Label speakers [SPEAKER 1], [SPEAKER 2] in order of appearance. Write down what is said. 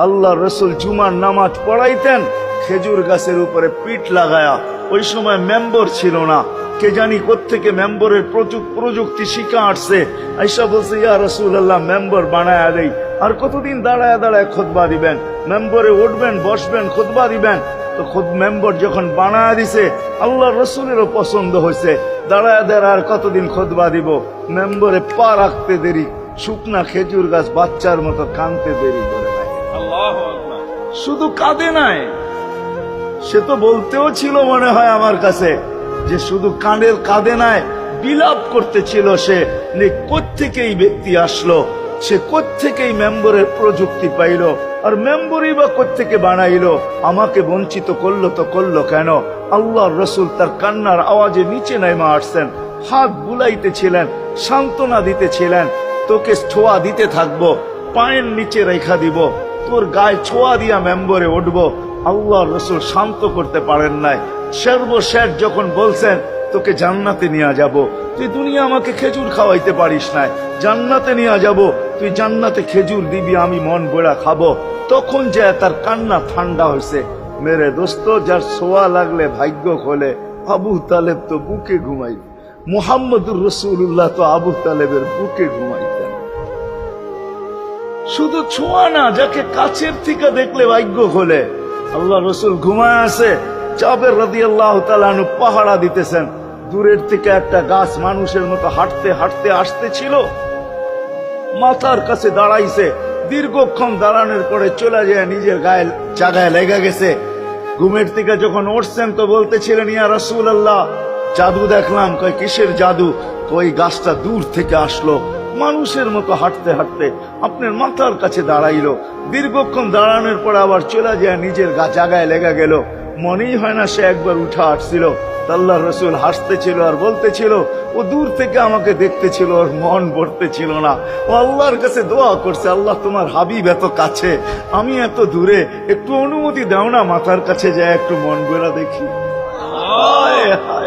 [SPEAKER 1] আল্লাহ রসুল জুমার নামাজ পড়াইতেন খেজুর গাছের উপরে পিঠ লাগায়া। ওই সময় মেম্বর ছিল না, কে জানি কোত্থেকে মেম্বরের প্রযুক্তি শিখা আসছে। আইসা বলছে, ইয়া রাসূলুল্লাহ মেম্বর বানায়া দেই। আর কতদিন দাঁড়ায় দাঁড়ায় খুতবা দিবেন? মেম্বরে উঠবেন, বসবেন, খুতবা দিবেন। তো খুদ মেম্বর যখন বানায়া দিছে, আল্লাহ রসুলেরও পছন্দ হয়েছে। দাঁড়ায় দাঁড়ায় আর কতদিন খুতবা দিব? মেম্বরে পা রাখতে দেরি, শুকনা খেজুর গাছ বাচ্চার মতো কানতে দেরি করে নাই। শুধু কাঁদে নাই, সে তো বলতেও ছিল মনে হয় আমার কাছে যে শুধু কাঁদে নাই, বিলাপ করতেছিল সে। কোত্থেকে এই ব্যক্তি আসলো, সে কোত্থেকে মেম্বরের প্রযুক্তি পাইল, আর মেম্বরই বা কোত্থেকে বানাইলো, আমাকে বঞ্চিত করলো তো করলো কেন? আল্লাহর রসুল তার কান্নার আওয়াজে নিচে নেমে আসছেন, হাত বুলাইতেছিলেন, সান্ত্বনা দিতেছিলেন, তোকে ছোঁয়া দিতে থাকবো, পায়ের নিচে রেখা দিব, তোর গায়ে ছোঁয়া দিয়া মেম্বরে উঠবো। আল্লাহর রসুল শান্ত করতে পারেন নাই। সর্বশেষ যখন বলছেন, তোকে জান্নাতে নিয়ে যাব, তুই দুনিয়া আমাকে খেজুর খাওয়াইতে পারিস না, জান্নাতে নিয়ে যাব, তুই জান্নাতে খেজুর দিবি, আমি মন ভরা খাবো। তখন যে তার কান্না ঠান্ডা হয়েছে। মেরে দোস্ত, যার ছোঁয়া লাগলে ভাগ্য খোলে, আবু তালেব তো বুকে ঘুমাই, মুহাম্মদুর রাসূলুল্লাহ তো আবু তালেবের বুকে ঘুমাইতেন। শুধু ছোঁয়া না, যাকে কাছের থেকে দেখলে ভাগ্য খোলে। আল্লাহ রসুল ঘুমায় আছে, জাবের রাদিয়াল্লাহু তাআলা আনহু পাহারা দিতেছেন। দূরের থেকে একটা গাছ মানুষের মতো হাঁটতে হাঁটতে আসতেছিল, মাথার কাছে দাঁড়াইছে। দীর্ঘক্ষণ দাঁড়ানোর পরে চলে যায় নিজের গায়ে জায়গায় লেগে গেছে। ঘুমের থেকে যখন উঠছেন তো বলতেছিলেন, ইয়া রাসূলুল্লাহ জাদু দেখলাম। কয় কিসের জাদু? ওই গাছটা দূর থেকে আসলো, মানুষের মতো হাঁটতে হাঁটতে আপনার মাথার কাছে দাঁড়াইলো। দীর্ঘক্ষণ দাঁড়ানোর পর আবার চলে যায় নিজের জায়গায় লেগে গেল। মনেই হয় না সে একবার উঠা আসছিল। আল্লাহ রসুল হাসতেছিল আর বলতেছিল, ও দূর থেকে আমাকে দেখতেছিল, ওর মন ভরতেছিল না। ও আল্লাহর কাছে দোয়া করছে, আল্লাহ তোমার হাবিব এত কাছে, আমি এত দূরে, একটু অনুমতি দাও না মাথার কাছে যায় একটু মন ভরা দেখি। হায় হায়।